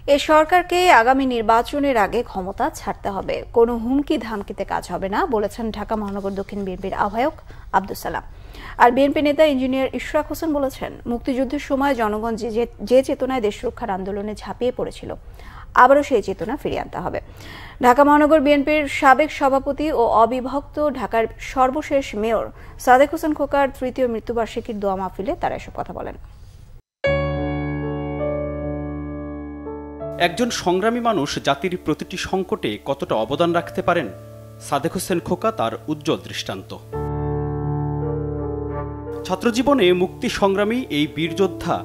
এ সরকারকে আগামী নির্বাচনের আগে ক্ষমতা ছাড়তে হবে, কোনো হুমকি ধামকিতে কাজ হবে না বলেছেন ঢাকা মহানগর দক্ষিণ বিএনপির আহ্বায়ক আব্দুস সালাম। আর বিএনপি নেতা ইঞ্জিনিয়ার ইশরাক হোসেন বলেছেন, মুক্তিযুদ্ধের সময় জনগণ যে চেতনায় দেশ রক্ষার আন্দোলনে ঝাঁপিয়ে পড়েছিল, আবারও সেই চেতনা ফিরিয়ে আনতে হবে। ঢাকা মহানগর বিএনপির সাবেক সভাপতি ও অবিভক্ত ঢাকার সর্বশেষ মেয়র সাদেক হোসেন খোকার তৃতীয় মৃত্যুবার্ষিকীর দোয়া মাহফিলে তারা এসব কথা বলেন। একজন সংগ্রামী মানুষ জাতির প্রতিটি সংকটে কতটা অবদান রাখতে পারেন, সাদেক হোসেন খোকা তার উজ্জ্বল দৃষ্টান্ত। ছাত্রজীবনে মুক্তি সংগ্রামী এই বীরযোদ্ধা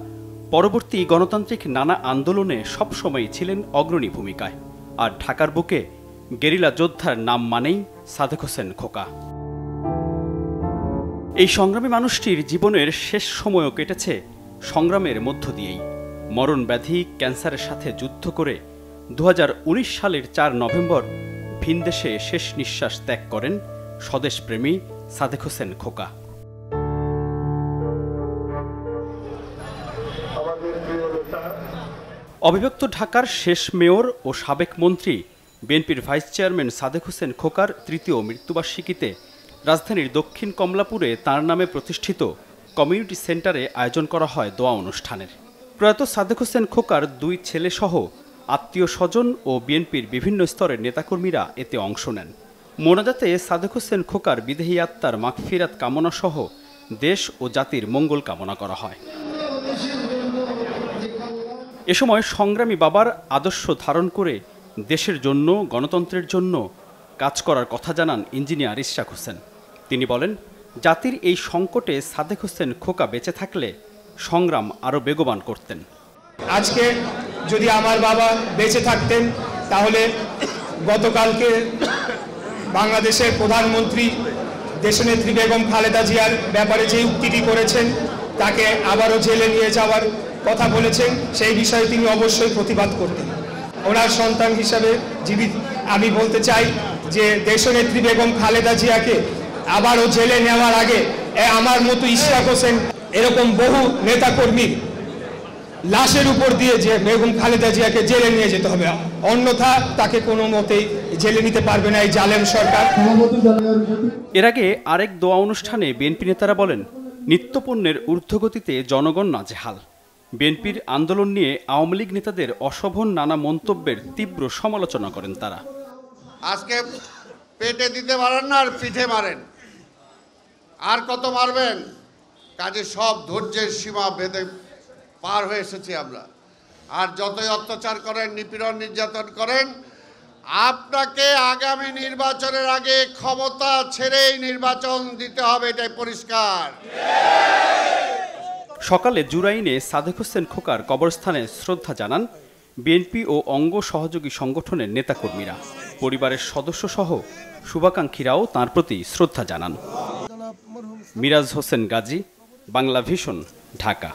পরবর্তী গণতান্ত্রিক নানা আন্দোলনে সবসময় ছিলেন অগ্রণী ভূমিকায়। আর ঢাকার বুকে গেরিলা যোদ্ধার নাম মানেই সাদেক হোসেন খোকা। এই সংগ্রামী মানুষটির জীবনের শেষ সময়ও কেটেছে সংগ্রামের মধ্য দিয়েই। মরণ ব্যাধি ক্যান্সারের সাথে যুদ্ধ করে 2019 সালের 4 নভেম্বর ভিনদেশে শেষ নিঃশ্বাস ত্যাগ করেন স্বদেশপ্রেমী সাদেক হোসেন খোকা। অবিভক্ত ঢাকার শেষ মেয়র ও সাবেক মন্ত্রী বিএনপির ভাইস চেয়ারম্যান সাদেক হোসেন খোকার তৃতীয় মৃত্যুবার্ষিকীতে রাজধানীর দক্ষিণ কমলাপুরে তাঁর নামে প্রতিষ্ঠিত কমিউনিটি সেন্টারে আয়োজন করা হয় দোয়া অনুষ্ঠানের। প্রয়াত সাদেক হোসেন খোকার 2 ছেলেসহ আত্মীয় স্বজন ও বিএনপির বিভিন্ন স্তরের নেতাকর্মীরা এতে অংশ নেন। মোনাজাতে সাদেক হোসেন খোকার বিদেহী আত্মার মাগফিরাত কামনা সহ দেশ ও জাতির মঙ্গল কামনা করা হয়। এ সময় সংগ্রামী বাবার আদর্শ ধারণ করে দেশের জন্য, গণতন্ত্রের জন্য কাজ করার কথা জানান ইঞ্জিনিয়ার ইশরাক হোসেন। তিনি বলেন, জাতির এই সংকটে সাদেক হোসেন খোকা বেঁচে থাকলে সংগ্রাম আরও বেগবান করতেন। আজকে যদি আমার বাবা বেঁচে থাকতেন তাহলে গতকালকে বাংলাদেশের প্রধানমন্ত্রী দেশনেত্রী বেগম খালেদা জিয়ার ব্যাপারে যে উক্তিটি করেছেন, তাকে আবারও জেলে নিয়ে যাওয়ার কথা বলেছেন, সেই বিষয়ে তিনি অবশ্যই প্রতিবাদ করতেন। ওনার সন্তান হিসাবে জীবিত আমি বলতে চাই যে দেশনেত্রী বেগম খালেদা জিয়াকে আবারও জেলে নেওয়ার আগে আমার মতো ইশরাক হোসেন এরকম বহু নেতাকর্মীর লাশের উপর দিয়ে যে বেগম খালেদা জিয়াকে জেলে নিয়ে যেতে হবে, অন্যথা তাকে কোনো মতেই জেলে নিতে পারবে না এই জালেম সরকার। এর আগে আরেক দোয়া অনুষ্ঠানে বিএনপি নেতারা বলেন, নিত্যপণ্যের ঊর্ধ্বগতিতে জনগণ নাজেহাল। বিএনপির আন্দোলন নিয়ে আওয়ামী লীগ নেতাদের অশোভন নানা মন্তব্যের তীব্র সমালোচনা করেন তারা। আজকে পেটে দিতে পারেন না, আর পিঠে মারেন, আর কত মারবেন? কাজে সব ধৈর্যের সীমা ভেদে পার হয়ে এসেছি আমরা। আর যতই অত্যাচার করেন, নিপীড়ন নির্যাতন করেন, আপনাকে আগামী নির্বাচনের আগে ক্ষমতা ছেড়েই নির্বাচন দিতে হবে, এটাই পরিষ্কার। সকালে জুরাইনে সাদেক হোসেন খোকার কবরস্থানে শ্রদ্ধা জানান বিএনপি ও অঙ্গ সহযোগী সংগঠনের নেতাকর্মীরা। পরিবারের সদস্যসহ শুভাকাঙ্ক্ষীরাও তাঁর প্রতি শ্রদ্ধা জানান। মিরাজ হোসেন গাজী, বাংলা ভিশন, ঢাকা।